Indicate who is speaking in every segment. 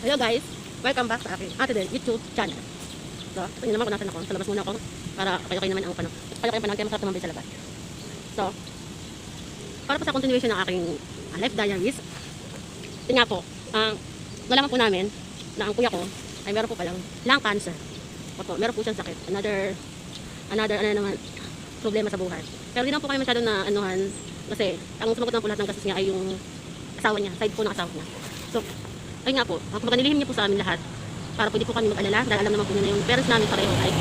Speaker 1: Hello guys, welcome back sa aking Ate Del YouTube channel. So, ito naman kung nasan ako. Sa labas muna ako para kayo naman ang kayo panahon kaya masarap naman sa labas. So, para po sa continuation ng aking life diaries, ito nga po, nalaman po namin na ang kuya ko ay meron po palang lung cancer. Opo, meron po siyang sakit. Another ano naman, problema sa buhay. Pero di naman po kayo masyado na anuhan kasi ang sumagot naman po lahat ng gastos niya ay yung asawa niya, side po ng asawa niya. So, ayun nga po, kumbaga nilihim niya po sa amin lahat para po di po kami mag-alala dahil alam naman po niya na yung parents namin pareho ay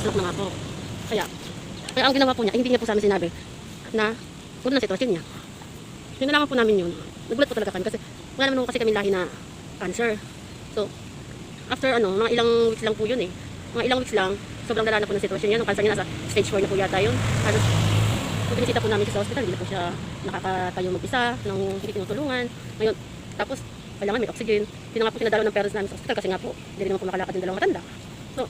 Speaker 1: stroke na nga po. Kaya ang ginawa po niya, hindi niya po sa amin sinabi na kung ano na sitwasyon niya. Yung nalaman po namin yun, nagulat po talaga kami kasi wala naman po kasi kami lahi na cancer. So, after mga ilang weeks lang po yun eh. Mga ilang weeks lang, sobrang lala na po ng sitwasyon niya. Nung cancer niya nasa stage 4 na po yata yun. Halos, kung pinisita po namin siya sa hospital, hindi na po siya nakakatayo mag-isa, nang hindi tinutulungan. Ngayon, tapos, kailangan may oxygen. Yun nga po pinadalaw ng parents namin sa hospital kasi nga po, hindi rin naman po makalakad yung dalawang matanda. So,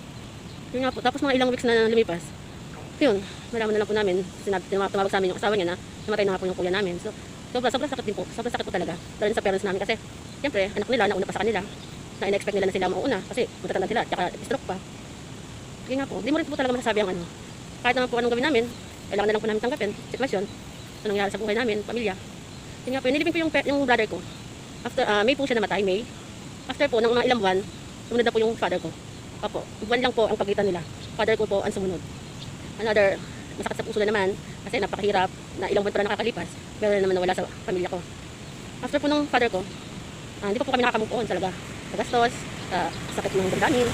Speaker 1: yun nga po. Tapos mga ilang weeks na lumipas, yun, nalaman na lang po namin, tumawag sa amin yung asawa niya na namatay na nga po yung kuya namin. So, sobrang sakit din po. Sobrang sakit po talaga. Dahil sa parents namin kasi, siyempre, anak nila, nauna pa sa kanila. Na in-expect nila na sila mauuna kasi matatanda sila, tsaka stroke pa. Yun nga po. Di mo rin po talaga masasabi ang kahit naman po anong gawin namin, kailangan na lang po namin tanggapin, sitwasyon, anong nangyari sa buhay namin, pamilya. Yun nga po, nilibing ko yung brother ko. After, May po siya namatay, May. After po, ng mga ilang buwan, sumunod na po yung father ko. Opo, buwan lang po ang pagitan nila. Father ko po ang sumunod. Another, masakit sa puso na naman, kasi napakahirap na ilang buwan pa na nakakalipas, pero naman nawala sa pamilya ko. After po ng father ko, hindi po kami nakaka-move on talaga. Sa gastos, sa sakit ng damdamin.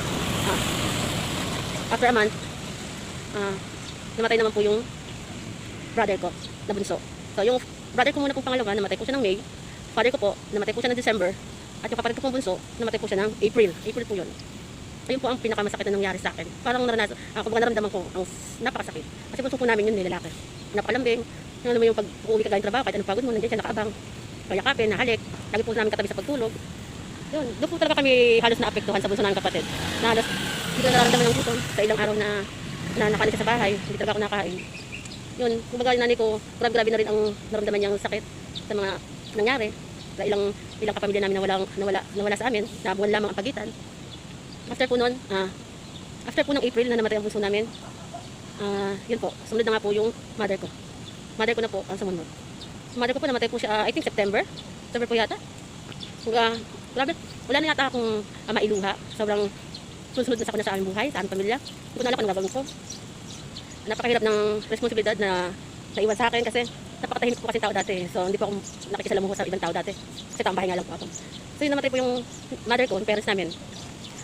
Speaker 1: After a month, namatay naman po yung brother ko na bunso. So yung brother ko muna pong pangalawa, namatay po siya ng May. Father ko po, namatay po siya ng December. At yung kapatid ko pong bunso, namatay po siya ng April. April po yun. Ayun po ang pinakamasakit na nangyari sa akin. Parang kumbaga naramdaman ko ang napakasakit. Kasi bunso po namin yun, nilalaki. Napakalambing. Yung alam mo yung pag uuwi ka galing trabaho, kahit anong pagod mo, nandiyan siya nakaabang. Kayakapin, nahalik. Lagi po namin katabi sa pagtulog. Yun, doon po talaga kami halos naapektuhan sa bunso namin kapatid. Na halos hindi ko nararamdaman ng gutom sa ilang araw na nakalis sa bahay, hindi talaga ako nakain. Yun, kumbaga yung nanay ko, grabe na rin ang naramdaman niyang sakit sa mga nangyari. Sa ilang kapamilya namin nawala sa amin, na buwan lamang ang pagitan. After po nun, after po ng April na namatay ang bunso namin, yun po, sumunod na nga po yung mother ko. Mother ko na po ang sumunod. Mother ko po namatay po siya, I think September po yata. Grabe, wala na yata akong mailuha. Sobrang sunod na sa aming buhay, sa aming pamilya. Hindi ko na alam kung gagawin ko. Napakahirap ng responsibilidad na naiwan sa akin kasi napakatahimik po kasi tao dati. So hindi po ako nakikisalamuho sa ibang tao dati. Kasi tambahay nga lang po ako. So yun namatay po yung mother ko, yung parents namin.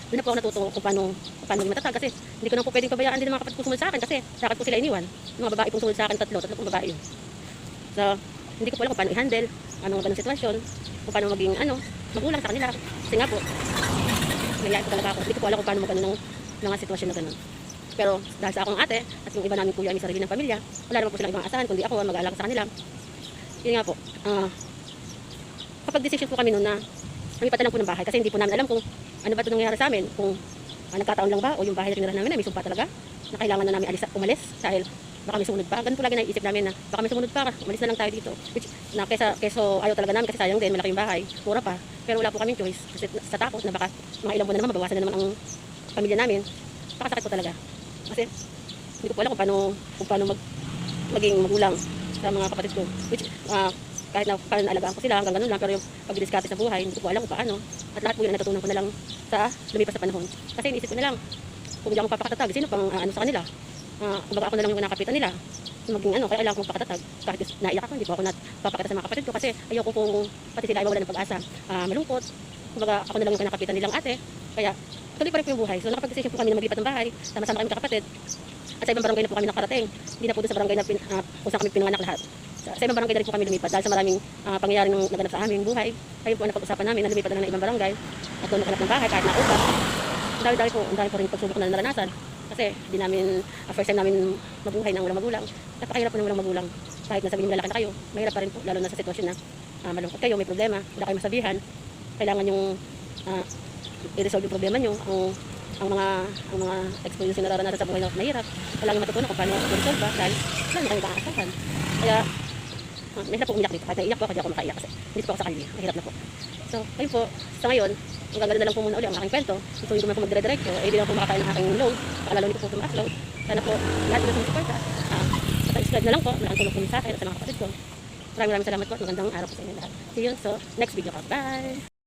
Speaker 1: Doon na po ako natuto kung paano maging matatag kasi hindi ko na po pwedeng pabayaan din ng mga kapatid ko sumunod sa akin kasi sa akin po sila iniwan. Yung mga babae pong sumunod sa akin, tatlo pong babae yun. So hindi ko po alam kung paano i-handle, anong ganong sitwasyon, kung paano maging magulang sa kanila. Kasi nga po, nangyayari ko talaga ako. Hindi ko po alam kung paano magano ng mga sitwasyon na gano'n. Pero dahil sa akong ate at yung iba namin kuya ay may sarili ng pamilya, wala naman po silang ibang asahan kundi ako ang mag-aalaga sa kanila. Yun nga po, kapag decision po kami noon na lumipat na lang po ng bahay kasi hindi po namin alam kung ano ba ito nangyayari sa amin, kung nagkataon lang ba o yung bahay na tinirahan namin ay may sumpa talaga na kailangan na namin umalis dahil baka may sumunod pa. Ganun po lagi naiisip namin na baka may sumunod pa, umalis na lang tayo dito. Which, keso ayaw talaga namin kasi sayang din, malaki yung bahay, mura pa. Pero wala po kaming choice kasi sa takot na baka mga ilang buwan na naman, mabawasan na naman ang pamilya namin. Pakasakit po talaga. Kasi hindi ko po alam kung paano maging magulang sa mga kapatid ko. Which, kahit na alagaan ko sila hanggang ganun lang, pero yung pag-diskarte sa buhay, hindi ko po alam kung paano. At lahat po yun natutunan ko na lang sa lumipas sa panahon. Kasi iniisip ko na lang, kung hindi ako papakatatag, sino pang sa kanila? Kumbaga ako na lang yung nakapitan nila. Maging kaya kailangan ko magpakatatag. Kahit naiyak ako, hindi po ako napapakita sa mga kapatid ko kasi ayoko pong pati sila ay mawalan ng pag-asa. Malungkot. Kumbaga ako na lang yung nakapitan nilang ate. Kaya tuloy pa rin po yung buhay. So nakapag-decision po kami na maglipat ng bahay. Sama-sama kami kapatid. At sa ibang barangay na po kami nakarating. Hindi na po doon sa barangay na kung saan kami pinanganak lahat. Sa ibang barangay na rin po kami lumipat dahil sa maraming pangyayaring naganap sa aming buhay. Kayo po ang napag-usapan namin na lumipat na ng ibang barangay. At doon nakanap ng bahay kahit naupa. Ang dami po rin pagsubok na naranasan. Kasi di namin, first time namin mabuhay ng walang magulang. Napakahirap po ng walang magulang. Kahit nasabihin nyo lalaki na kayo, mahirap pa rin po. Lalo na sa sitwasyon na malungkot kayo, may problema, wala kayo masabihan. Kailangan yung i-resolve yung problema nyo. Ang mga experience na naranasan sa buhay na mahirap. Kailangan matutunan kung paano i-resolve ba. Dahil wala na kayo makakasahan. Kaya, mahirap po umiyak dito. Kahit naiiyak po ako, di ako makaiyak kasi hindi po ako sa kalye. Mahirap na po. So, ayun po, sa ngayon, ang gaganda na lang po muna uli ang aking kwento. Gusto nyo ko magdire-diretso, eh di lang po makakain ng aking load. Paalala nyo po po upload. Sana po, lahat na sumusuporta. Subscribe na lang po, malaking tulong po sa akin at sa mga kapatid ko. Maraming salamat po at magandang araw po sa inyo lahat. See you, so next video po. Bye!